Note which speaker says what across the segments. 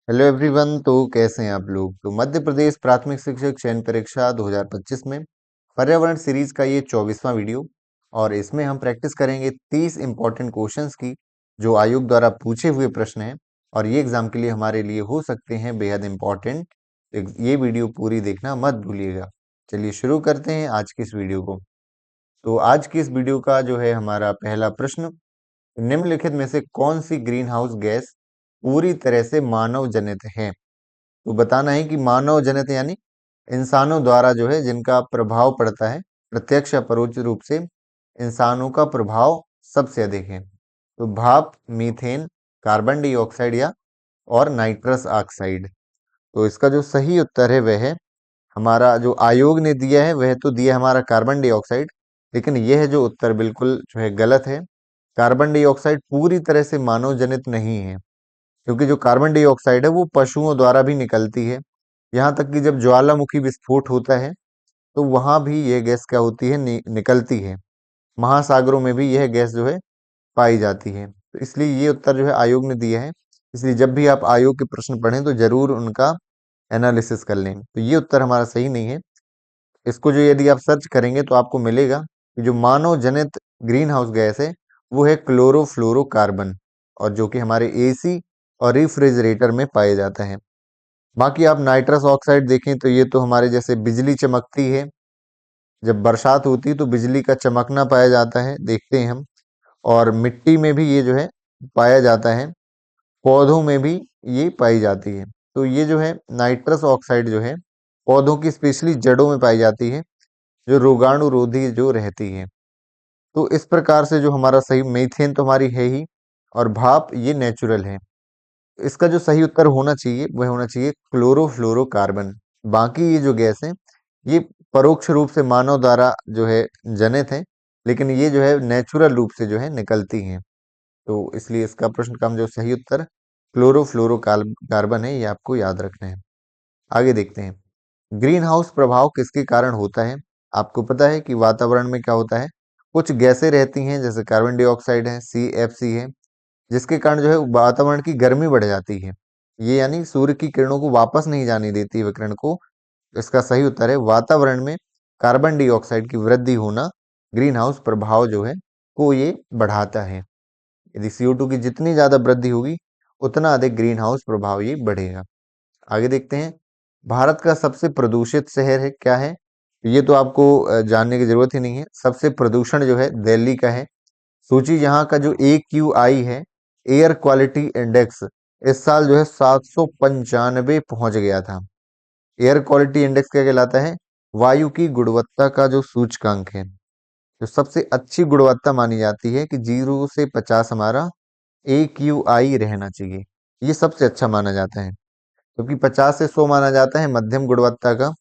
Speaker 1: Hello everyone. तो कैसे हैं आप लोग। तो मध्य प्रदेश प्राथमिक शिक्षक चयन परीक्षा 2025 में पर्यावरण सीरीज का ये 24वां वीडियो और इसमें हम प्रैक्टिस करेंगे 30 इंपॉर्टेंट क्वेश्चंस की जो आयोग द्वारा पूछे हुए प्रश्न हैं और ये एग्जाम के लिए हमारे लिए हो सकते हैं बेहद इंपॉर्टेंट। ये वीडियो पूरी देखना मत भूलिएगा। चलिए शुरू करते हैं आज की इस वीडियो को। तो आज की इस वीडियो का जो है हमारा पहला प्रश्न, निम्नलिखित में से कौन सी ग्रीन हाउस गैस पूरी तरह से मानव जनित है। तो बताना है कि मानव जनित यानी इंसानों द्वारा जो है जिनका प्रभाव पड़ता है, प्रत्यक्ष या परोक्ष रूप से इंसानों का प्रभाव सबसे अधिक है। तो भाप, मीथेन, कार्बन डाइऑक्साइड या और नाइट्रस ऑक्साइड। तो इसका जो सही उत्तर है वह है हमारा, जो आयोग ने दिया है वह तो दिया हमारा कार्बन डाइऑक्साइड, लेकिन यह जो उत्तर बिल्कुल जो है गलत है। कार्बन डाइऑक्साइड पूरी तरह से मानव जनित नहीं है, क्योंकि जो कार्बन डाइऑक्साइड है वो पशुओं द्वारा भी निकलती है। यहाँ तक कि जब ज्वालामुखी विस्फोट होता है तो वहां भी यह गैस क्या होती है, निकलती है। महासागरों में भी यह गैस जो है पाई जाती है। तो इसलिए ये उत्तर जो है आयोग ने दिया है। इसलिए जब भी आप आयोग के प्रश्न पढ़ें तो जरूर उनका एनालिसिस कर लें। तो ये उत्तर हमारा सही नहीं है। इसको जो यदि आप सर्च करेंगे तो आपको मिलेगा कि जो मानव जनित ग्रीन हाउस गैस है वो है क्लोरोफ्लोरोकार्बन, और जो कि हमारे एसी और रेफ्रिजरेटर में पाया जाता है। बाकी आप नाइट्रस ऑक्साइड देखें तो ये तो हमारे जैसे बिजली चमकती है, जब बरसात होती है तो बिजली का चमकना पाया जाता है, देखते हैं हम। और मिट्टी में भी ये जो है पाया जाता है, पौधों में भी ये पाई जाती है। तो ये जो है नाइट्रस ऑक्साइड जो है पौधों की स्पेशली जड़ों में पाई जाती है, जो रोगाणुरोधी जो रहती है। तो इस प्रकार से जो हमारा सही, मीथेन तो हमारी है ही, और भाप ये नेचुरल है। इसका जो सही उत्तर होना चाहिए वह होना चाहिए क्लोरोफ्लोरोकार्बन। बाकी ये जो गैस है ये परोक्ष रूप से मानव द्वारा जो है जनित है, लेकिन ये जो है नेचुरल रूप से जो है निकलती हैं। तो इसलिए इसका प्रश्न का जो सही उत्तर क्लोरोफ्लोरोकार्बन है, ये आपको याद रखना है। आगे देखते हैं, ग्रीन हाउस प्रभाव किसके कारण होता है। आपको पता है कि वातावरण में क्या होता है, कुछ गैसें रहती हैं जैसे कार्बन डाइऑक्साइड है, CFC है, जिसके कारण जो है वातावरण की गर्मी बढ़ जाती है। ये यानी सूर्य की किरणों को वापस नहीं जाने देती विकिरण को। इसका सही उत्तर है वातावरण में कार्बन डाइऑक्साइड की वृद्धि होना ग्रीन हाउस प्रभाव जो है को ये बढ़ाता है। यदि CO2 की जितनी ज्यादा वृद्धि होगी उतना अधिक ग्रीन हाउस प्रभाव ये बढ़ेगा। आगे देखते हैं, भारत का सबसे प्रदूषित शहर है क्या है। ये तो आपको जानने की जरूरत ही नहीं है। सबसे प्रदूषण जो है दिल्ली का है। सूची यहाँ का जो AQI है, एयर क्वालिटी इंडेक्स, इस साल जो है 795 पहुंच गया था। एयर क्वालिटी इंडेक्स क्या कहलाता है, वायु की गुणवत्ता का जो सूचकांक है। जो सबसे अच्छी गुणवत्ता मानी जाती है कि 0 से 50 हमारा AQI रहना चाहिए, ये सबसे अच्छा माना जाता है। क्योंकि 50 से 100 माना जाता है मध्यम गुणवत्ता का।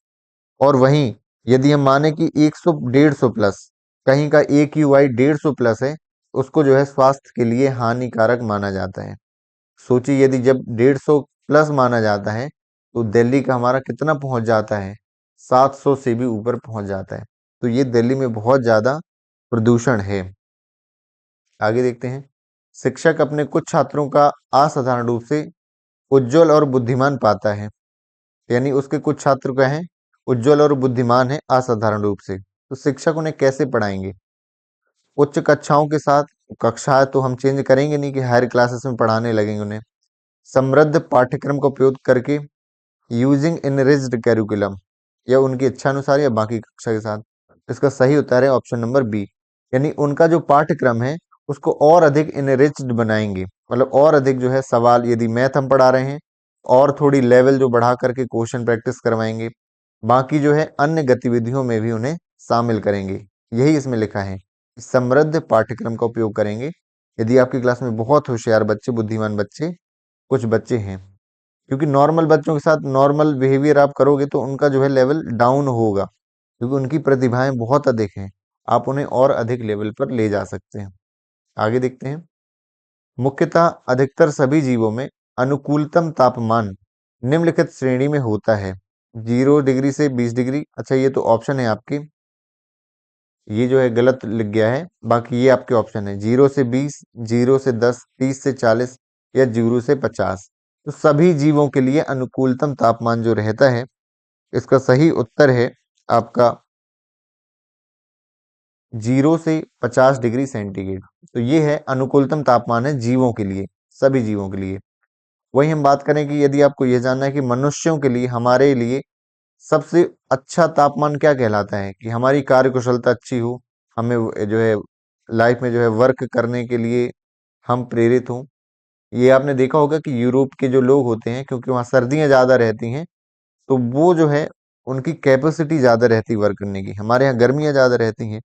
Speaker 1: और वहीं यदि हम माने कि 100 150 प्लस, कहीं का AQI 150 प्लस है, उसको जो है स्वास्थ्य के लिए हानिकारक माना जाता है। सोचिए यदि जब 150 प्लस माना जाता है तो दिल्ली का हमारा कितना पहुंच जाता है, 700 से भी ऊपर पहुंच जाता है। तो ये दिल्ली में बहुत ज्यादा प्रदूषण है। आगे देखते हैं, शिक्षक अपने कुछ छात्रों का असाधारण रूप से उज्जवल और बुद्धिमान पाता है। यानी उसके कुछ छात्र क्या हैं, उज्जवल और बुद्धिमान है असाधारण रूप से। तो शिक्षक उन्हें कैसे पढ़ाएंगे, उच्च कक्षाओं के साथ। कक्षा तो हम चेंज करेंगे नहीं कि हायर क्लासेस में पढ़ाने लगेंगे उन्हें। समृद्ध पाठ्यक्रम का उपयोग करके, यूजिंग इनरिच्ड कैरिकुलम, या उनकी इच्छा अनुसार या बाकी कक्षा के साथ। इसका सही उत्तर है ऑप्शन नंबर बी, यानी उनका जो पाठ्यक्रम है उसको और अधिक इनरिच्ड बनाएंगे। मतलब और अधिक जो है सवाल, यदि मैथ हम पढ़ा रहे हैं और थोड़ी लेवल जो बढ़ा करके क्वेश्चन प्रैक्टिस करवाएंगे। बाकी जो है अन्य गतिविधियों में भी उन्हें शामिल करेंगे। यही इसमें लिखा है, समृद्ध पाठ्यक्रम का उपयोग करेंगे। यदि आपकी क्लास में बहुत होशियार बच्चे, बुद्धिमान बच्चे कुछ बच्चे हैं, क्योंकि नॉर्मल बच्चों के साथ नॉर्मल बिहेवियर आप करोगे तो उनका जो है लेवल डाउन होगा, क्योंकि उनकी प्रतिभाएं बहुत अधिक हैं। आप उन्हें और अधिक लेवल पर ले जा सकते हैं। आगे देखते हैं, मुख्यतः अधिकतर सभी जीवों में अनुकूलतम तापमान निम्नलिखित श्रेणी में होता है। 0 डिग्री से 20 डिग्री। अच्छा, ये तो ऑप्शन है आपके, ये जो है गलत लिख गया है। बाकी ये आपके ऑप्शन है 0 से 20, 0 से 10, 30 से 40 या 0 से 50। तो सभी जीवों के लिए अनुकूलतम तापमान जो रहता है, इसका सही उत्तर है आपका 0 से 50 डिग्री सेंटीग्रेड। तो ये है अनुकूलतम तापमान है जीवों के लिए, सभी जीवों के लिए। वही हम बात करें कि यदि आपको यह जानना है कि मनुष्यों के लिए, हमारे लिए सबसे अच्छा तापमान क्या कहलाता है, कि हमारी कार्य कुशलता अच्छी हो, हमें जो है लाइफ में जो है वर्क करने के लिए हम प्रेरित हों। ये आपने देखा होगा कि यूरोप के जो लोग होते हैं, क्योंकि वहाँ सर्दियाँ ज़्यादा रहती हैं, तो वो जो है उनकी कैपेसिटी ज़्यादा रहती है वर्क करने की। हमारे यहाँ गर्मियाँ ज़्यादा रहती हैं,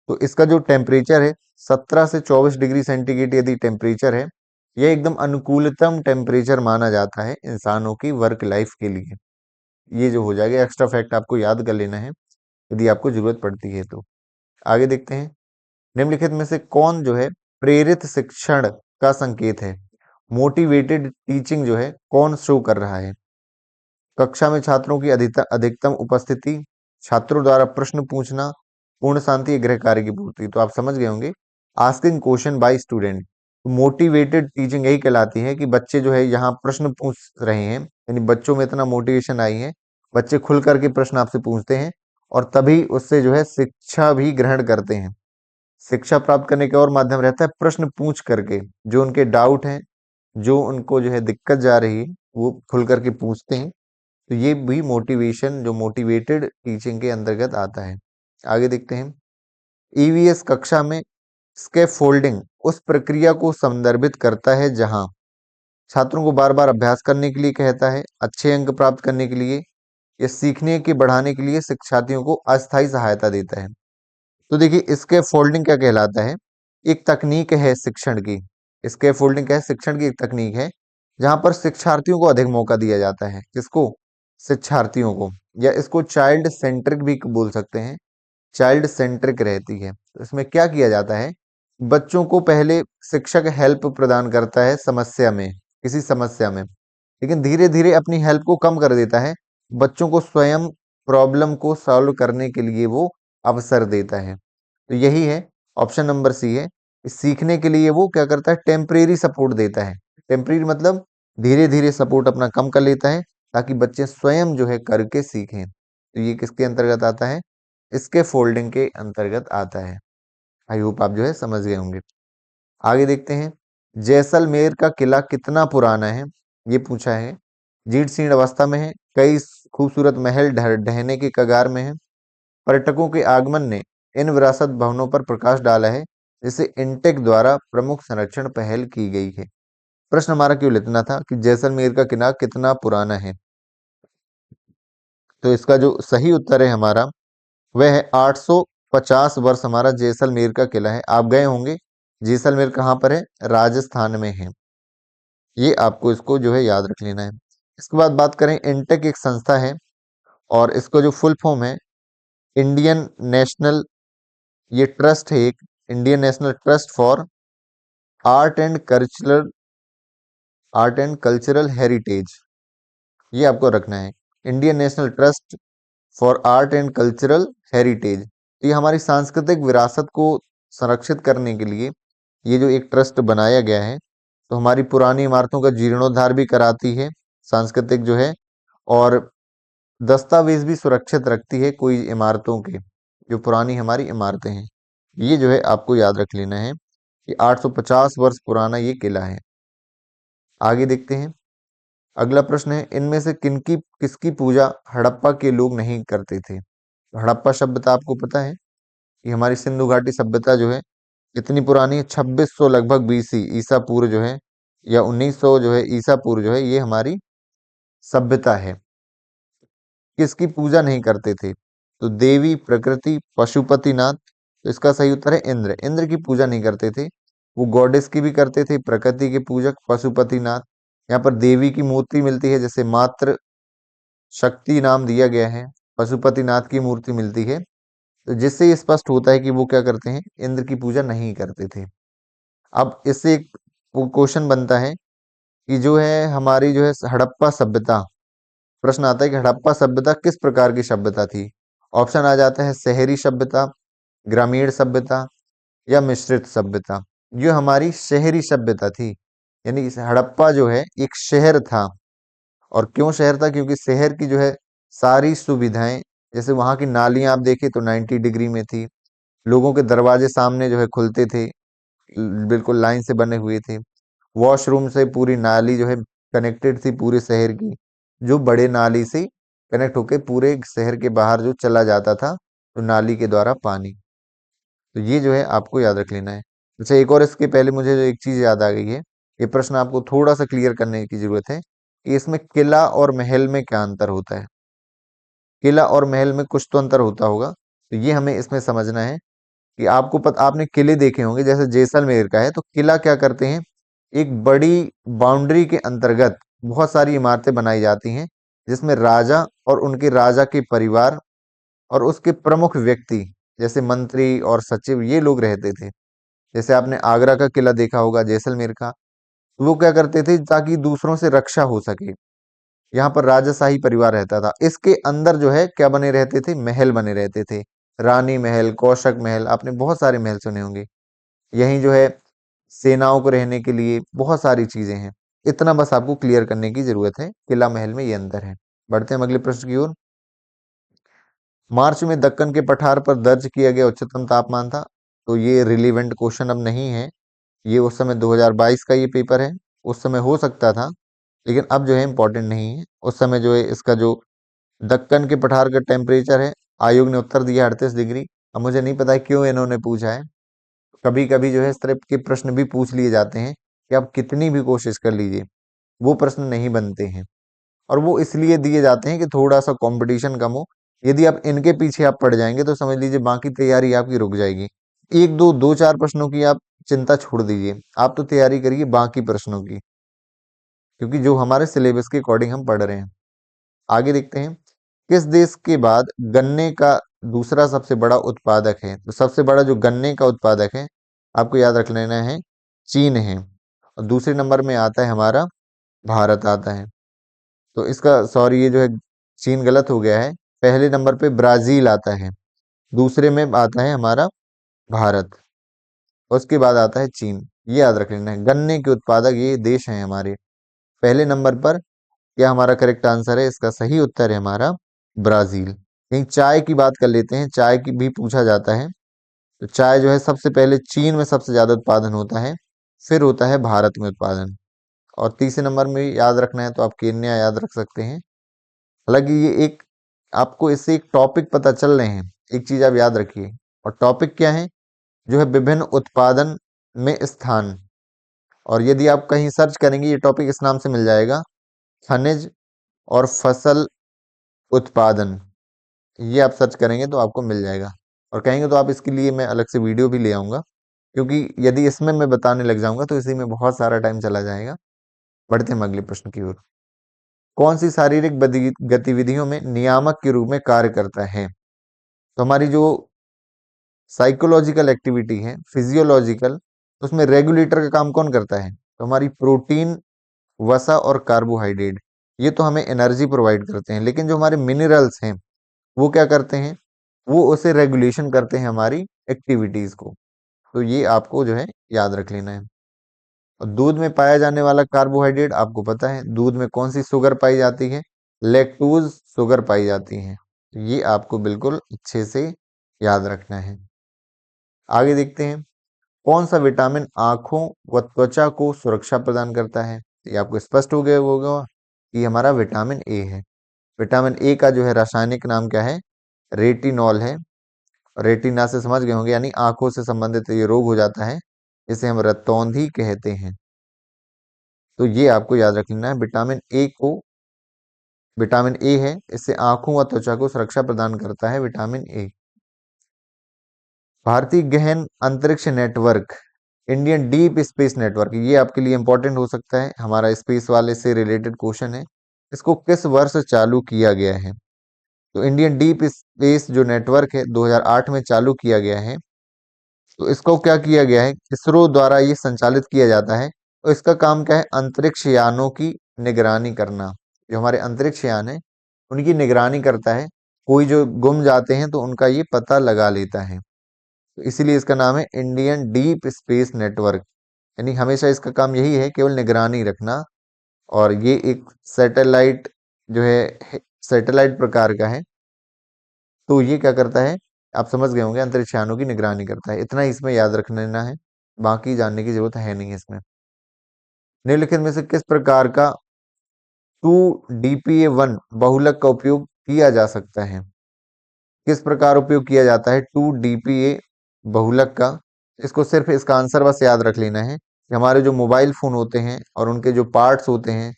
Speaker 1: तो इसका जो टेम्परेचर है 17 से 24 डिग्री सेंटीग्रेड यदि टेम्परेचर है, यह एकदम अनुकूलतम टेम्परेचर माना जाता है इंसानों की वर्क लाइफ के लिए। ये जो हो जाएगा एक्स्ट्रा फैक्ट आपको याद कर लेना है यदि आपको जरूरत पड़ती है तो। आगे देखते हैं, निम्नलिखित में से कौन जो है प्रेरित शिक्षण का संकेत है। मोटिवेटेड टीचिंग जो है कौन शो कर रहा है। कक्षा में छात्रों की अधिकतम उपस्थिति, छात्रों द्वारा प्रश्न पूछना, पूर्ण शांति, गृह कार्य की पूर्ति। तो आप समझ गए होंगे, asking question by student. Motivated teaching यही कहलाती है कि बच्चे जो है यहाँ प्रश्न पूछ रहे हैं, यानी बच्चों में इतना मोटिवेशन आई है, बच्चे खुल करके प्रश्न आपसे पूछते हैं और तभी उससे जो है शिक्षा भी ग्रहण करते हैं। शिक्षा प्राप्त करने का और माध्यम रहता है प्रश्न पूछ करके, जो उनके डाउट हैं, जो उनको जो है दिक्कत जा रही है, वो खुल करके पूछते हैं। तो ये भी मोटिवेशन, जो मोटिवेटेड टीचिंग के अंतर्गत आता है। आगे देखते हैं, ईवीएस कक्षा में स्कैफोल्डिंग उस प्रक्रिया को संदर्भित करता है जहां छात्रों को बार बार अभ्यास करने के लिए कहता है, अच्छे अंक प्राप्त करने के लिए या सीखने के बढ़ाने के लिए शिक्षार्थियों को अस्थायी सहायता देता है। तो देखिए, स्कैफोल्डिंग क्या कहलाता है, एक तकनीक है शिक्षण की। स्कैफोल्डिंग क्या है, शिक्षण की एक तकनीक है जहां पर शिक्षार्थियों को अधिक मौका दिया जाता है। किसको, शिक्षार्थियों को, या इसको चाइल्ड सेंट्रिक भी बोल सकते हैं, चाइल्ड सेंट्रिक रहती है। तो इसमें क्या किया जाता है, बच्चों को पहले शिक्षक हेल्प प्रदान करता है समस्या में, किसी समस्या में, लेकिन धीरे धीरे अपनी हेल्प को कम कर देता है, बच्चों को स्वयं प्रॉब्लम को सॉल्व करने के लिए वो अवसर देता है। तो यही है, ऑप्शन नंबर सी है। सीखने के लिए वो क्या करता है, टेम्परेरी सपोर्ट देता है। टेम्परेरी मतलब धीरे धीरे सपोर्ट अपना कम कर लेता है ताकि बच्चे स्वयं जो है करके सीखें। तो ये किसके अंतर्गत आता है, इसके फोल्डिंग के अंतर्गत आता है। आई होप आप जो है समझ गए होंगे। आगे देखते हैं, जैसलमेर का किला कितना पुराना है, ये पूछा है। जीर्ण शीर्ण अवस्था में है, कई खूबसूरत महल ढहने की कगार में है, पर्यटकों के आगमन ने इन विरासत भवनों पर प्रकाश डाला है, जिसे इंटेक द्वारा प्रमुख संरक्षण पहल की गई है। प्रश्न हमारा क्यों इतना था कि जैसलमेर का किला कितना पुराना है, तो इसका जो सही उत्तर है हमारा वह है 850 वर्ष हमारा जैसलमेर का किला है। आप गए होंगे, जैसलमेर कहाँ पर है, राजस्थान में है। ये आपको इसको जो है याद रख लेना है। इसके बाद बात करें, इंटेक एक संस्था है और इसका जो फुल फॉर्म है इंडियन नेशनल, ये ट्रस्ट है एक, Indian national trust for art and cultural, art and cultural heritage, ये आपको रखना है, Indian national trust for art and cultural heritage. ये हमारी सांस्कृतिक विरासत को संरक्षित करने के लिए ये जो एक ट्रस्ट बनाया गया है, तो हमारी पुरानी इमारतों का जीर्णोद्धार भी कराती है सांस्कृतिक जो है, और दस्तावेज भी सुरक्षित रखती है कोई इमारतों के, जो पुरानी हमारी इमारतें हैं। ये जो है आपको याद रख लेना है कि 850 वर्ष पुराना ये किला है। आगे देखते हैं, अगला प्रश्न है, इनमें से किनकी किसकी पूजा हड़प्पा के लोग नहीं करते थे। हड़प्पा सभ्यता आपको पता है कि हमारी सिंधु घाटी सभ्यता जो है कितनी पुरानी है, 2600 लगभग बीसी ईसा पूर्व जो है, या 1900 जो है ईसा पूर्व जो है, ये हमारी सभ्यता है। किसकी पूजा नहीं करते थे, तो देवी प्रकृति, पशुपतिनाथ। तो इसका सही उत्तर है इंद्र। इंद्र की पूजा नहीं करते थे, वो गॉडेस की भी करते थे, प्रकृति के पूजक पशुपतिनाथ। यहाँ पर देवी की मूर्ति मिलती है, जैसे मात्र शक्ति नाम दिया गया है, पशुपतिनाथ की मूर्ति मिलती है, तो जिससे ये स्पष्ट होता है कि वो क्या करते हैं, इंद्र की पूजा नहीं करते थे। अब इससे एक क्वेश्चन बनता है कि जो है हमारी जो है हड़प्पा सभ्यता, प्रश्न आता है कि हड़प्पा सभ्यता किस प्रकार की सभ्यता थी। ऑप्शन आ जाता है शहरी सभ्यता, ग्रामीण सभ्यता या मिश्रित सभ्यता। जो हमारी शहरी सभ्यता थी, यानी इस हड़प्पा जो है एक शहर था। और क्यों शहर था? क्योंकि शहर की जो है सारी सुविधाएं, जैसे वहां की नालियां आप देखें तो 90 डिग्री में थी। लोगों के दरवाजे सामने जो है खुलते थे, बिल्कुल लाइन से बने हुए थे। वॉशरूम से पूरी नाली जो है कनेक्टेड थी पूरे शहर की, जो बड़े नाली से कनेक्ट होके पूरे शहर के बाहर जो चला जाता था, तो नाली के द्वारा पानी। तो ये जो है आपको याद रख लेना है। अच्छा, एक और इसके पहले मुझे जो एक चीज याद आ गई है, ये प्रश्न आपको थोड़ा सा क्लियर करने की जरूरत है कि इसमें किला और महल में क्या अंतर होता है। किला और महल में कुछ तो अंतर होता होगा, तो ये हमें इसमें समझना है कि आपको पता, आपने किले देखे होंगे, जैसे जैसलमेर का है, तो किला क्या करते हैं, एक बड़ी बाउंड्री के अंतर्गत बहुत सारी इमारतें बनाई जाती हैं, जिसमें राजा और उनके राजा के परिवार और उसके प्रमुख व्यक्ति, जैसे मंत्री और सचिव, ये लोग रहते थे। जैसे आपने आगरा का किला देखा होगा, जैसलमेर का, तो वो क्या करते थे ताकि दूसरों से रक्षा हो सके, यहाँ पर राजशाही परिवार रहता था। इसके अंदर जो है क्या बने रहते थे, महल बने रहते थे। रानी महल, कौशक महल, आपने बहुत सारे महल सुने होंगे। यहीं जो है सेनाओं को रहने के लिए बहुत सारी चीजें हैं। इतना बस आपको क्लियर करने की जरूरत है, किला महल में ये अंतर है। बढ़ते हैं अगले प्रश्न की ओर। मार्च में दक्कन के पठार पर दर्ज किया गया उच्चतम तापमान था। तो ये रिलीवेंट क्वेश्चन अब नहीं है, ये उस समय 2022 का ये पेपर है। उस समय हो सकता था, लेकिन अब जो है इम्पोर्टेंट नहीं है। उस समय जो है इसका जो दक्कन के पठार का टेम्परेचर है, आयोग ने उत्तर दिया 38 डिग्री। अब मुझे नहीं पता है क्यों इन्होंने पूछा है। कभी कभी जो है इस तरह के प्रश्न भी पूछ लिए जाते हैं कि आप कितनी भी कोशिश कर लीजिए, वो प्रश्न नहीं बनते हैं। और वो इसलिए दिए जाते हैं कि थोड़ा सा कंपटीशन कम हो। यदि आप इनके पीछे आप पड़ जाएंगे तो समझ लीजिए बाकी तैयारी आपकी रुक जाएगी। एक दो दो चार प्रश्नों की आप चिंता छोड़ दीजिए, आप तो तैयारी करिए बाकी प्रश्नों की, क्योंकि जो हमारे सिलेबस के अकॉर्डिंग हम पढ़ रहे हैं। आगे देखते हैं, किस देश के बाद गन्ने का दूसरा सबसे बड़ा उत्पादक है? तो सबसे बड़ा जो गन्ने का उत्पादक है, आपको याद रख लेना है, चीन है। और दूसरे नंबर में आता है हमारा भारत आता है। तो इसका सॉरी, ये जो है चीन गलत हो गया है। पहले नंबर पे ब्राजील आता है, दूसरे में आता है हमारा भारत, और उसके बाद आता है चीन। ये याद रख लेना है, गन्ने के उत्पादक ये देश हैं हमारे। पहले नंबर पर क्या हमारा करेक्ट आंसर है? इसका सही उत्तर है हमारा ब्राजील। यहीं चाय की बात कर लेते हैं, चाय की भी पूछा जाता है। तो चाय जो है सबसे पहले चीन में सबसे ज्यादा उत्पादन होता है, फिर होता है भारत में उत्पादन। और तीसरे नंबर में याद रखना है तो आप केन्या याद रख सकते हैं। हालांकि ये एक, आपको इससे एक टॉपिक पता चल रहे हैं, एक चीज आप याद रखिए। और टॉपिक क्या है? जो है विभिन्न उत्पादन में स्थान। और यदि आप कहीं सर्च करेंगे, ये टॉपिक इस नाम से मिल जाएगा, खनिज और फसल उत्पादन। ये आप सर्च करेंगे तो आपको मिल जाएगा। और कहेंगे तो आप इसके लिए मैं अलग से वीडियो भी ले आऊंगा, क्योंकि यदि इसमें मैं बताने लग जाऊंगा तो इसी में बहुत सारा टाइम चला जाएगा। बढ़ते हैं अगले प्रश्न की ओर। कौन सी शारीरिक गतिविधियों में नियामक के रूप में कार्य करता है? तो हमारी जो साइकोलॉजिकल एक्टिविटी है, फिजियोलॉजिकल, उसमें रेगुलेटर का काम कौन करता है? तो हमारी प्रोटीन, वसा और कार्बोहाइड्रेट, ये तो हमें एनर्जी प्रोवाइड करते हैं, लेकिन जो हमारे मिनरल्स हैं वो क्या करते हैं? वो उसे रेगुलेशन करते हैं हमारी एक्टिविटीज को। तो ये आपको जो है याद रख लेना है। और दूध में पाया जाने वाला कार्बोहाइड्रेट आपको पता है, दूध में कौन सी शुगर पाई जाती है? लैक्टोज शुगर पाई जाती है। तो ये आपको बिल्कुल अच्छे से याद रखना है। आगे देखते हैं, कौन सा विटामिन आंखों व त्वचा को सुरक्षा प्रदान करता है? ये आपको स्पष्ट हो गया होगा कि हमारा विटामिन ए है। विटामिन ए का जो है रासायनिक नाम क्या है? रेटिनॉल है। रेटिना से समझ गए होंगे, यानी आंखों से संबंधित ये रोग हो जाता है, इसे हम रतौंधी कहते हैं। तो ये आपको याद रखना है, विटामिन ए को, विटामिन ए है, इससे आंखों व त्वचा को सुरक्षा प्रदान करता है विटामिन ए। भारतीय गहन अंतरिक्ष network, Indian deep space network, ये आपके लिए इंपॉर्टेंट हो सकता है, हमारा स्पेस वाले से रिलेटेड क्वेश्चन है। इसको किस वर्ष चालू किया गया है? तो इंडियन डीप स्पेस जो नेटवर्क है 2008 में चालू किया गया है। तो इसको क्या किया गया है, इसरो द्वारा ये संचालित किया जाता है। और इसका काम क्या है? अंतरिक्ष यानों की निगरानी करना। जो हमारे अंतरिक्ष यान है उनकी निगरानी करता है, कोई जो गुम जाते हैं तो उनका ये पता लगा लेता है। तो इसीलिए इसका नाम है इंडियन डीप स्पेस नेटवर्क। यानी हमेशा इसका काम यही है, केवल निगरानी रखना। और ये एक सैटेलाइट जो है सैटेलाइट प्रकार का है, तो ये क्या करता है, आप समझ गए होंगे, अंतरिक्ष यानों की निगरानी करता है। इतना ही इसमें याद रख लेना है, बाकी जानने की जरूरत है नहीं इसमें। निम्नलिखित में से किस प्रकार का 2DPA1 बहुलक का उपयोग किया जा सकता है? किस प्रकार उपयोग किया जाता है 2DPA बहुलक का? इसको सिर्फ इसका आंसर बस याद रख लेना है कि हमारे जो मोबाइल फोन होते हैं और उनके जो पार्ट्स होते हैं,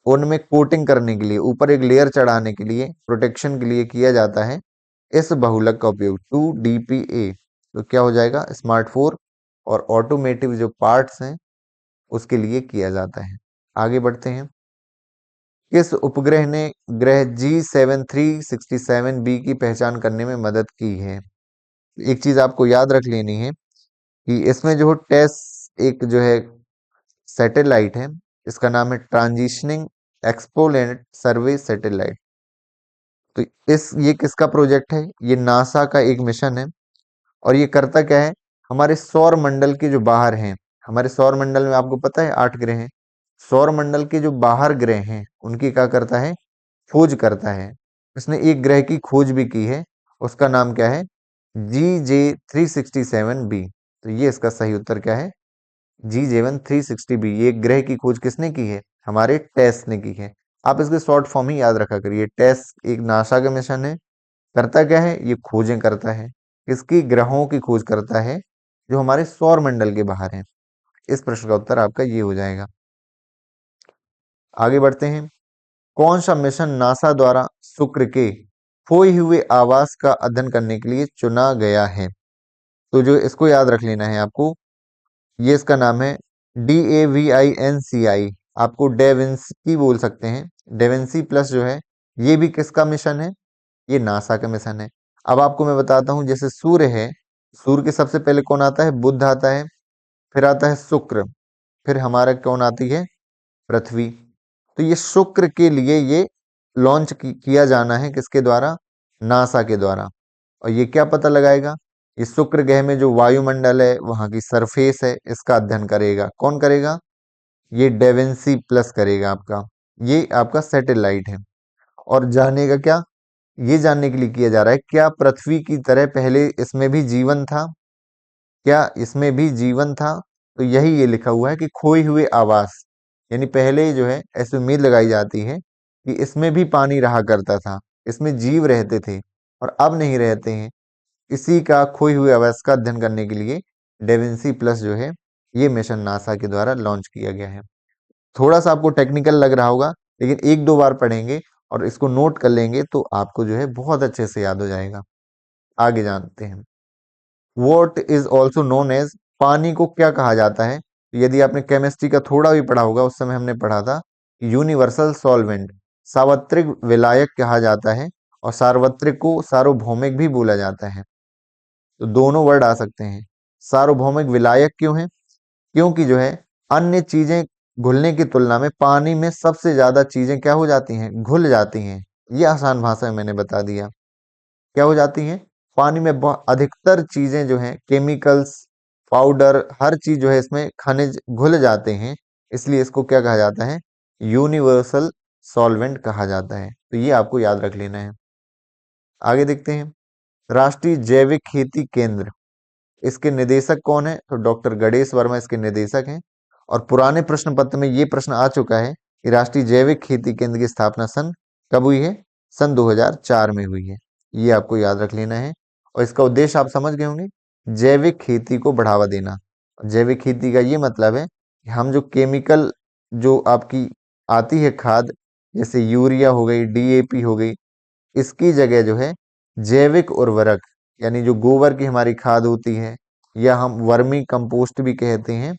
Speaker 1: उनमें कोटिंग करने के लिए, ऊपर एक लेयर चढ़ाने के लिए, प्रोटेक्शन के लिए किया जाता है इस बहुलक का उपयोग 2DPA। तो क्या हो जाएगा, स्मार्टफोन और ऑटोमेटिव जो पार्ट्स हैं उसके लिए किया जाता है। आगे बढ़ते हैं। किस उपग्रह ने ग्रह G7367b की पहचान करने में मदद की है? एक चीज आपको याद रख लेनी है कि इसमें जो टेस एक जो है सैटेलाइट है, इसका नाम है ट्रांजिशनिंग एक्सपोनेंट सर्वे सैटेलाइट। तो ये किसका प्रोजेक्ट है? ये नासा का एक मिशन है। और ये करता क्या है, हमारे सौर मंडल के जो बाहर हैं, हमारे सौर मंडल में आपको पता है 8 ग्रह हैं। सौर मंडल के जो बाहर ग्रह हैं उनकी क्या करता है, खोज करता है। इसने एक ग्रह की खोज भी की है, उसका नाम क्या है, GJ367b। तो ये इसका सही उत्तर क्या है, GJ1360b। ये ग्रह की खोज किसने की है, हमारे टेस ने की है। आप इसके शॉर्ट फॉर्म ही याद रखा करिए। टेस एक नासा का मिशन है, करता क्या है, ये खोजें करता है। किसकी, ग्रहों की खोज करता है जो हमारे सौर मंडल के बाहर हैं। इस प्रश्न का उत्तर आपका ये हो जाएगा। आगे बढ़ते हैं। कौन सा मिशन नासा द्वारा शुक्र के खोए हुए आवास का अध्ययन करने के लिए चुना गया है? तो जो इसको याद रख लेना है आपको, ये इसका नाम है DAVINCI। आपको डेविंसी बोल सकते हैं, डेविंसी प्लस जो है, ये भी किसका मिशन है, ये नासा का मिशन है। अब आपको मैं बताता हूं, जैसे सूर्य है, सूर्य के सबसे पहले कौन आता है, बुध आता है, फिर आता है शुक्र, फिर हमारा कौन आती है, पृथ्वी। तो ये शुक्र के लिए ये लॉन्च किया जाना है, किसके द्वारा, नासा के द्वारा। और ये क्या पता लगाएगा, ये शुक्र ग्रह में जो वायुमंडल है, वहां की सरफेस है, इसका अध्ययन करेगा। कौन करेगा, ये डेविंसी प्लस करेगा आपका। ये आपका सैटेलाइट है। और जानेगा क्या, ये जानने के लिए किया जा रहा है क्या पृथ्वी की तरह पहले इसमें भी जीवन था, क्या इसमें भी जीवन था। तो यही ये लिखा हुआ है कि खोए हुए आवास, यानी पहले जो है ऐसी उम्मीद लगाई जाती है कि इसमें भी पानी रहा करता था, इसमें जीव रहते थे, और अब नहीं रहते हैं। इसी का खोए हुए आवास का अध्ययन करने के लिए डेविंसी प्लस जो है, ये मिशन नासा के द्वारा लॉन्च किया गया है। थोड़ा सा आपको टेक्निकल लग रहा होगा, लेकिन एक दो बार पढ़ेंगे और इसको नोट कर लेंगे तो आपको जो है बहुत अच्छे से याद हो जाएगा। आगे जानते हैं। What is also known as, पानी को क्या कहा जाता है? यदि आपने केमिस्ट्री का थोड़ा भी पढ़ा होगा, उस समय हमने पढ़ा था यूनिवर्सल सॉल्वेंट, सार्वत्रिक विलायक कहा जाता है। और सार्वत्रिक को सार्वभौमिक भी बोला जाता है, तो दोनों वर्ड आ सकते हैं। सार्वभौमिक विलायक क्यों है, क्योंकि जो है अन्य चीजें घुलने की तुलना में पानी में सबसे ज्यादा चीजें क्या हो जाती हैं, घुल जाती हैं। ये आसान भाषा में मैंने बता दिया, क्या हो जाती हैं, पानी में बहुत अधिकतर चीजें जो हैं, केमिकल्स, पाउडर, हर चीज जो है इसमें खनिज घुल जाते हैं। इसलिए इसको क्या कहा जाता है, यूनिवर्सल सॉल्वेंट कहा जाता है। तो ये आपको याद रख लेना है। आगे देखते हैं। राष्ट्रीय जैविक खेती केंद्र, इसके निदेशक कौन है? तो डॉक्टर गणेश वर्मा इसके निदेशक हैं। और पुराने प्रश्न पत्र में ये प्रश्न आ चुका है कि राष्ट्रीय जैविक खेती केंद्र की स्थापना सन कब हुई है, सन 2004 में हुई है। ये आपको याद रख लेना है। और इसका उद्देश्य आप समझ गए होंगे, जैविक खेती को बढ़ावा देना। जैविक खेती का ये मतलब है कि हम जो केमिकल, जो आपकी आती है खाद, जैसे यूरिया हो गई, DAP हो गई, इसकी जगह जो है जैविक उर्वरक, यानी जो गोबर की हमारी खाद होती है, या हम वर्मी कंपोस्ट भी कहते हैं,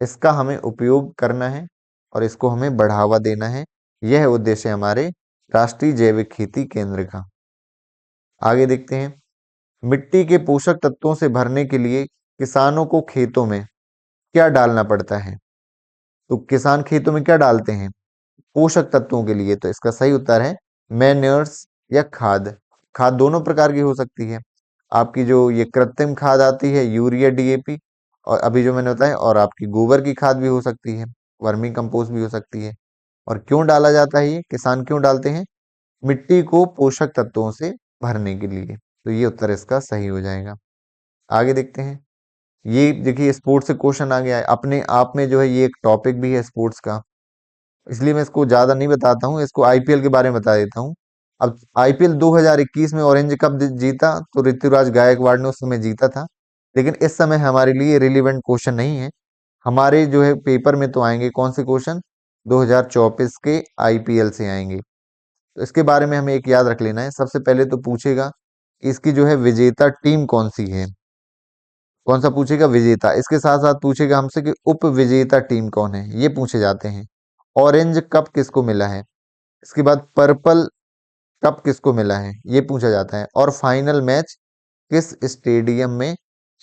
Speaker 1: इसका हमें उपयोग करना है और इसको हमें बढ़ावा देना है। यह उद्देश्य है हमारे राष्ट्रीय जैविक खेती केंद्र का। आगे देखते हैं। मिट्टी के पोषक तत्वों से भरने के लिए किसानों को खेतों में क्या डालना पड़ता है? तो किसान खेतों में क्या डालते हैं पोषक तत्वों के लिए? तो इसका सही उत्तर है मैन्योर्स या खाद। खाद दोनों प्रकार की हो सकती है। आपकी जो ये कृत्रिम खाद आती है, यूरिया, DAP, और अभी जो मैंने बताया, और आपकी गोबर की खाद भी हो सकती है, वर्मी कंपोस्ट भी हो सकती है। और क्यों डाला जाता है, ये किसान क्यों डालते हैं? मिट्टी को पोषक तत्वों से भरने के लिए। तो ये उत्तर इसका सही हो जाएगा। आगे देखते हैं। ये देखिए स्पोर्ट्स से क्वेश्चन आ गया है, अपने आप में जो है ये एक टॉपिक भी है स्पोर्ट्स का, इसलिए मैं इसको ज्यादा नहीं बताता हूँ, इसको आईपीएल के बारे में बता देता हूँ। अब आईपीएल 2021 में ऑरेंज कप जीता तो ऋतुराज गायकवाड़ ने उस समय जीता था, लेकिन इस समय हमारे लिए रिलेवेंट क्वेश्चन नहीं है। हमारे जो है पेपर में तो आएंगे कौन से क्वेश्चन? 2024 के आईपीएल से आएंगे। तो इसके बारे में हमें एक याद रख लेना है। सबसे पहले तो पूछेगा कि इसकी जो है विजेता टीम कौन सी है। कौन सा पूछेगा? विजेता। इसके साथ साथ पूछेगा हमसे कि उप विजेता टीम कौन है, ये पूछे जाते हैं। ऑरेंज कप किसको मिला है? इसके बाद पर्पल कप किसको मिला है, ये पूछा जाता है। और फाइनल मैच किस स्टेडियम में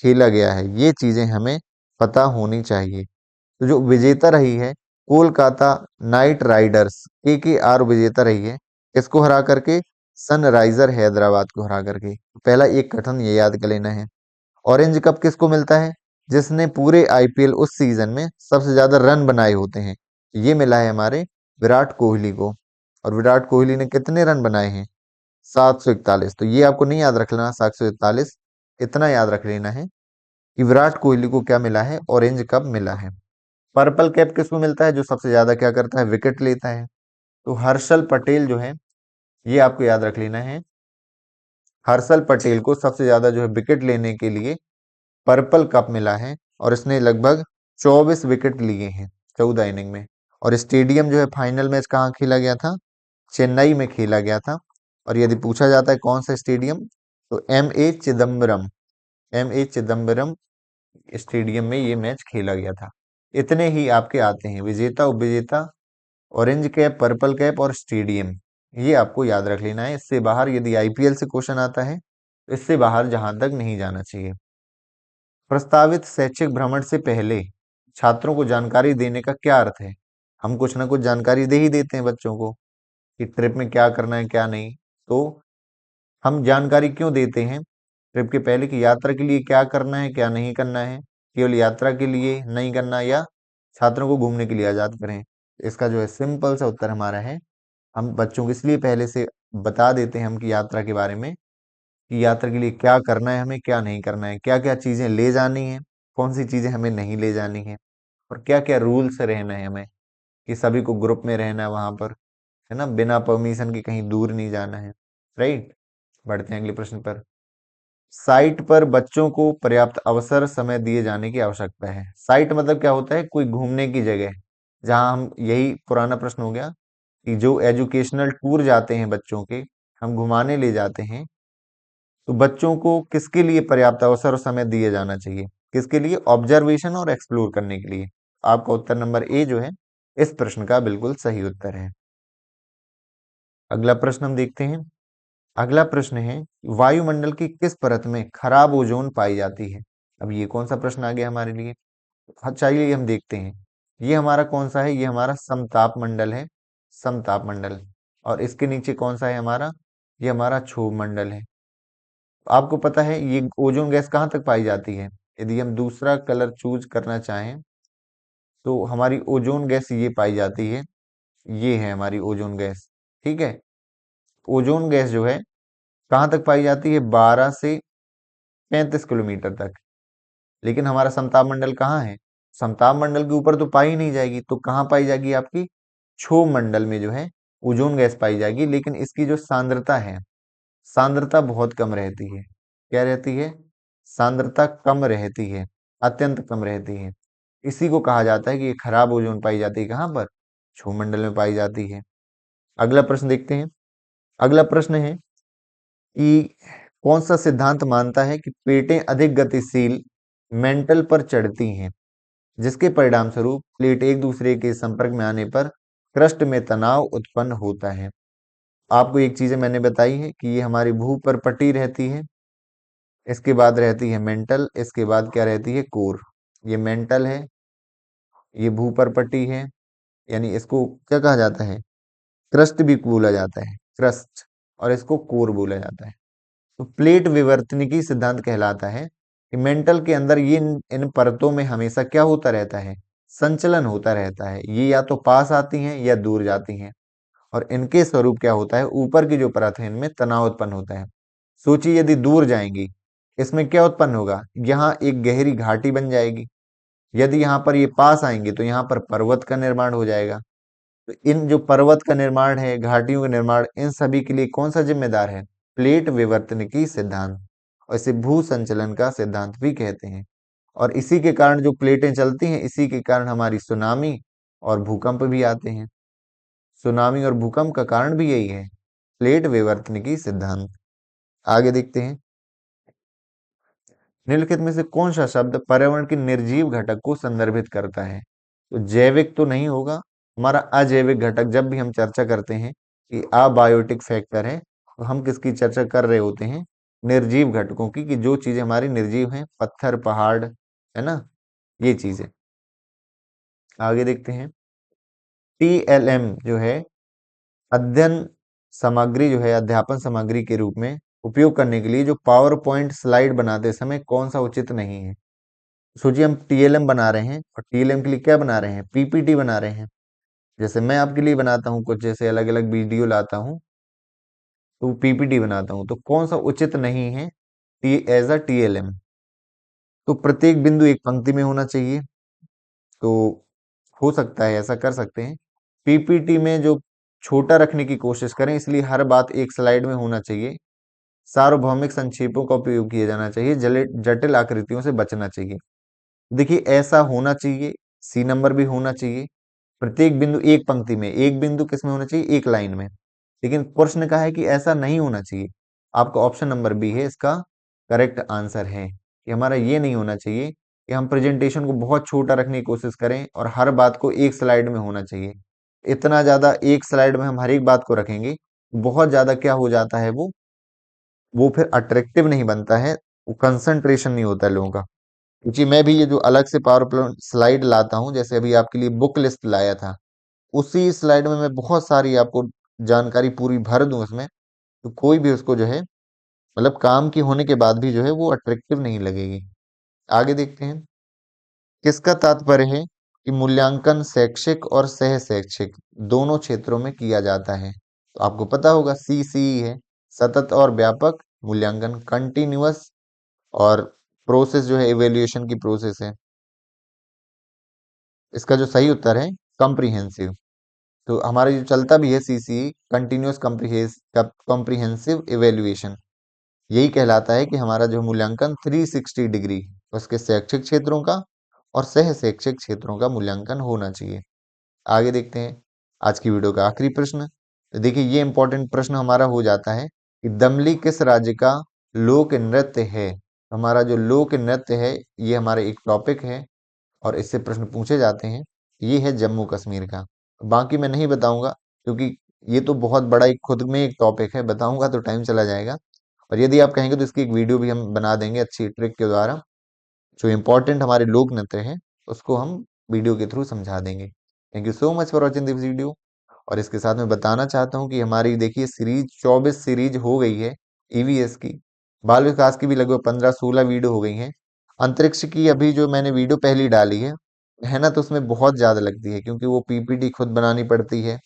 Speaker 1: खेला गया है, ये चीजें हमें पता होनी चाहिए। तो जो विजेता रही है, कोलकाता नाइट राइडर्स केकेआर विजेता रही है। किसको हरा करके? सनराइजर हैदराबाद को हरा करके। पहला एक कथन ये याद कर लेना है। ऑरेंज कप किसको मिलता है? जिसने पूरे आईपीएल उस सीजन में सबसे ज्यादा रन बनाए होते हैं। ये मिला है हमारे विराट कोहली को। और विराट कोहली ने कितने रन बनाए हैं? 741। तो ये आपको नहीं याद रख लेना 741, इतना याद रख लेना है कि विराट कोहली को क्या मिला है? ऑरेंज कप मिला है। पर्पल कैप किसको मिलता है? जो सबसे ज्यादा क्या करता है? विकेट लेता है। तो हर्षल पटेल जो है, ये आपको याद रख लेना है। हर्षल पटेल को सबसे ज्यादा जो है विकेट लेने के लिए पर्पल कप मिला है, और इसने लगभग 24 विकेट लिए हैं 14 इनिंग में। और स्टेडियम जो है, फाइनल मैच कहाँ खेला गया था? चेन्नई में खेला गया था। और यदि पूछा जाता है कौन सा स्टेडियम, तो एम ए चिदम्बरम स्टेडियम में ये मैच खेला गया था। इतने ही आपके आते हैं, विजेता उपविजेता, ऑरेंज कैप, पर्पल कैप और स्टेडियम। ये आपको याद रख लेना है। इससे बाहर यदि आईपीएल से क्वेश्चन आता है, तो इससे बाहर जहां तक नहीं जाना चाहिए। प्रस्तावित शैक्षिक भ्रमण से पहले छात्रों को जानकारी देने का क्या अर्थ है? हम कुछ ना कुछ जानकारी दे ही देते हैं बच्चों को कि ट्रिप में क्या करना है क्या नहीं। तो हम जानकारी क्यों देते हैं ट्रिप के पहले कि यात्रा के लिए क्या करना है क्या नहीं करना है, केवल यात्रा के लिए नहीं करना, या छात्रों को घूमने के लिए आजाद करें? इसका जो है सिंपल सा उत्तर हमारा है, हम बच्चों को इसलिए पहले से बता देते हैं हम कि यात्रा के बारे में, कि यात्रा के लिए क्या करना है हमें, क्या नहीं करना है, क्या क्या चीजें ले जानी है, कौन सी चीजें हमें नहीं ले जानी है, और क्या क्या रूल से रहना है हमें, कि सभी को ग्रुप में रहना है वहां पर, है ना, बिना परमिशन के कहीं दूर नहीं जाना है। राइट। बढ़ते हैं अगले प्रश्न पर। साइट पर बच्चों को पर्याप्त अवसर समय दिए जाने की आवश्यकता है। साइट मतलब क्या होता है? कोई घूमने की जगह, जहां हम, यही पुराना प्रश्न हो गया कि जो एजुकेशनल टूर जाते हैं बच्चों के, हम घुमाने ले जाते हैं, तो बच्चों को किसके लिए पर्याप्त अवसर और समय दिए जाना चाहिए? किसके लिए? ऑब्जर्वेशन और एक्सप्लोर करने के लिए। आपका उत्तर नंबर ए जो है इस प्रश्न का बिल्कुल सही उत्तर है। अगला प्रश्न हम देखते हैं। अगला प्रश्न है, वायुमंडल की किस परत में खराब ओजोन पाई जाती है? अब ये कौन सा प्रश्न आ गया हमारे लिए? अच्छा, ये हम देखते हैं। ये हमारा कौन सा है? ये हमारा समताप मंडल है, समताप मंडल। और इसके नीचे कौन सा है हमारा? ये हमारा क्षोभ मंडल है। आपको पता है ये ओजोन गैस कहाँ तक पाई जाती है? यदि हम दूसरा कलर चूज करना चाहें, तो हमारी ओजोन गैस ये पाई जाती है, ये है हमारी ओजोन गैस। ठीक है। ओजोन गैस जो है कहाँ तक पाई जाती है? 12 से 35 किलोमीटर तक। लेकिन हमारा समताप मंडल कहाँ है? समताप मंडल के ऊपर तो पाई नहीं जाएगी, तो कहाँ पाई जाएगी? आपकी क्षोभ मंडल में जो है ओजोन गैस पाई जाएगी। लेकिन इसकी जो सांद्रता है, सांद्रता बहुत कम रहती है। क्या रहती है? सांद्रता कम रहती है, अत्यंत कम रहती है। इसी को कहा जाता है कि ये खराब ओजोन पाई जाती है कहाँ पर? क्षोभ मंडल में पाई जाती है। अगला प्रश्न देखते हैं। अगला प्रश्न है कि कौन सा सिद्धांत मानता है कि प्लेटें अधिक गतिशील मेंटल पर चढ़ती हैं, जिसके परिणाम स्वरूप प्लेट एक दूसरे के संपर्क में आने पर क्रस्ट में तनाव उत्पन्न होता है? आपको एक चीजें मैंने बताई है कि ये हमारी भू पर पट्टी रहती है, इसके बाद रहती है मेंटल, इसके बाद क्या रहती है? कोर। ये मेंटल है, ये भू पर पट्टी है, यानी इसको क्या कहा जाता है? क्रस्ट भी बोला जाता है, क्रस्ट। और इसको कोर बोला जाता है। तो प्लेट विवर्तनिकी सिद्धांत कहलाता है कि मेंटल के अंदर ये इन परतों में हमेशा क्या होता रहता है, संचलन होता रहता है। ये या तो पास आती हैं या दूर जाती हैं, और इनके स्वरूप क्या होता है, ऊपर की जो परत है इनमें तनाव उत्पन्न होता है। सोचिए यदि दूर जाएंगी, इसमें क्या उत्पन्न होगा, यहाँ एक गहरी घाटी बन जाएगी। यदि यहाँ पर ये पास आएंगे तो यहाँ पर पर्वत का निर्माण हो जाएगा। तो इन जो पर्वत का निर्माण है, घाटियों का निर्माण, इन सभी के लिए कौन सा जिम्मेदार है, प्लेट विवर्तनिकी सिद्धांत, और इसे भू संचलन का सिद्धांत भी कहते हैं। और इसी के कारण जो प्लेटें चलती हैं, इसी के कारण हमारी सुनामी और भूकंप भी आते हैं। सुनामी और भूकंप का कारण भी यही है, प्लेट विवर्तनिकी सिद्धांत। आगे देखते हैं, निम्नलिखित में से कौन सा शब्द पर्यावरण के निर्जीव घटक को संदर्भित करता है। तो जैविक तो नहीं होगा, हमारा अजैविक घटक। जब भी हम चर्चा करते हैं कि अबायोटिक फैक्टर है, तो हम किसकी चर्चा कर रहे होते हैं, निर्जीव घटकों की, कि जो चीजें हमारी निर्जीव हैं, पत्थर, पहाड़, है ना, ये चीजें। आगे देखते हैं, टीएलएम जो है, अध्ययन सामग्री जो है, अध्यापन सामग्री के रूप में उपयोग करने के लिए जो पावर पॉइंट स्लाइड बनाते समय कौन सा उचित नहीं है। सोचिए हम टीएलएम बना रहे हैं, और टीएलएम के लिए क्या बना रहे हैं, पीपीटी बना रहे हैं। जैसे मैं आपके लिए बनाता हूँ कुछ, जैसे अलग अलग वीडियो लाता हूँ, तो पीपीटी बनाता हूँ, तो कौन सा उचित नहीं है एज अ टीएलएम। तो प्रत्येक बिंदु एक पंक्ति में होना चाहिए। तो हो सकता है ऐसा कर सकते हैं, पीपीटी में जो छोटा रखने की कोशिश करें, इसलिए हर बात एक स्लाइड में होना चाहिए। सार्वभौमिक संक्षेपों का उपयोग किया जाना चाहिए, जटिल आकृतियों से बचना चाहिए। देखिए ऐसा होना चाहिए, सी नंबर भी होना चाहिए, प्रत्येक बिंदु एक पंक्ति में, एक बिंदु किस में होना चाहिए, एक लाइन में। लेकिन प्रश्न का है कि ऐसा नहीं होना चाहिए। आपका ऑप्शन नंबर बी है इसका करेक्ट आंसर है, कि हमारा ये नहीं होना चाहिए कि हम प्रेजेंटेशन को बहुत छोटा रखने की कोशिश करें और हर बात को एक स्लाइड में होना चाहिए। इतना ज्यादा एक स्लाइड में हम हर एक बात को रखेंगे, बहुत ज्यादा क्या हो जाता है, वो फिर अट्रैक्टिव नहीं बनता है, वो कंसंट्रेशन नहीं होता है लोगों का। क्योंकि मैं भी ये जो अलग से पावर पॉइंट स्लाइड लाता हूँ, जैसे अभी आपके लिए बुक लिस्ट लाया था, उसी स्लाइड में मैं बहुत सारी आपको जानकारी पूरी भर दूं उसमें, तो कोई भी उसको जो है, मतलब काम की होने के बाद भी जो है वो अट्रैक्टिव नहीं लगेगी। आगे देखते हैं, किसका तात्पर्य है कि मूल्यांकन शैक्षिक और सह शैक्षिक दोनों क्षेत्रों में किया जाता है। तो आपको पता होगा सीसीई है, सतत और व्यापक मूल्यांकन, कंटिन्यूअस, और प्रोसेस जो है इवेल्युएशन की प्रोसेस है। इसका जो सही उत्तर है कॉम्प्रिहेंसिव। तो हमारा जो चलता भी है सीसीई, कंटिन्यूअस कॉम्प्रिहेंसिव इवेल्युएशन, यही कहलाता है कि हमारा जो मूल्यांकन 360 डिग्री उसके शैक्षिक क्षेत्रों का और सह शैक्षिक क्षेत्रों का मूल्यांकन होना चाहिए। आगे देखते हैं, आज की वीडियो का आखिरी प्रश्न। तो देखिए ये इंपॉर्टेंट प्रश्न हमारा हो जाता है कि दमली किस राज्य का लोक नृत्य है। हमारा जो लोक नृत्य है, ये हमारा एक टॉपिक है और इससे प्रश्न पूछे जाते हैं। ये है जम्मू कश्मीर का। बाकी मैं नहीं बताऊंगा, क्योंकि ये तो बहुत बड़ा एक खुद में एक टॉपिक है, बताऊंगा तो टाइम चला जाएगा। और यदि आप कहेंगे तो इसकी एक वीडियो भी हम बना देंगे अच्छी ट्रिक के द्वारा, जो इम्पोर्टेंट हमारे लोक नृत्य है उसको हम वीडियो के थ्रू समझा देंगे। Thank you so much for watching this video. और इसके साथ मैं बताना चाहता हूँ कि हमारी देखिए सीरीज 24 सीरीज हो गई है ईवीएस की। बाल विकास की भी लगभग 15-16 वीडियो हो गई हैं। अंतरिक्ष की अभी जो मैंने वीडियो पहली डाली है, मेहनत उसमें बहुत ज्यादा लगती है, क्योंकि वो पीपीटी खुद बनानी पड़ती है,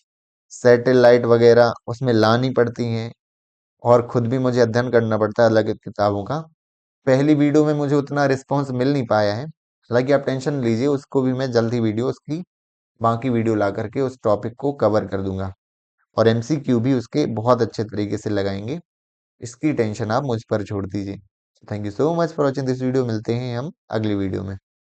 Speaker 1: सैटेलाइट वगैरह उसमें लानी पड़ती हैं, और खुद भी मुझे अध्ययन करना पड़ता है अलग किताबों का। पहली वीडियो में मुझे उतना रिस्पॉन्स मिल नहीं पाया है, हालांकि आप टेंशन लीजिए, उसको भी मैं जल्द ही वीडियो उसकी बाकी वीडियो ला करके उस टॉपिक को कवर कर दूंगा, और एमसीक्यू भी उसके बहुत अच्छे तरीके से लगाएंगे। इसकी टेंशन आप मुझ पर छोड़ दीजिए। Thank you so much for watching this video. मिलते हैं हम अगली वीडियो में।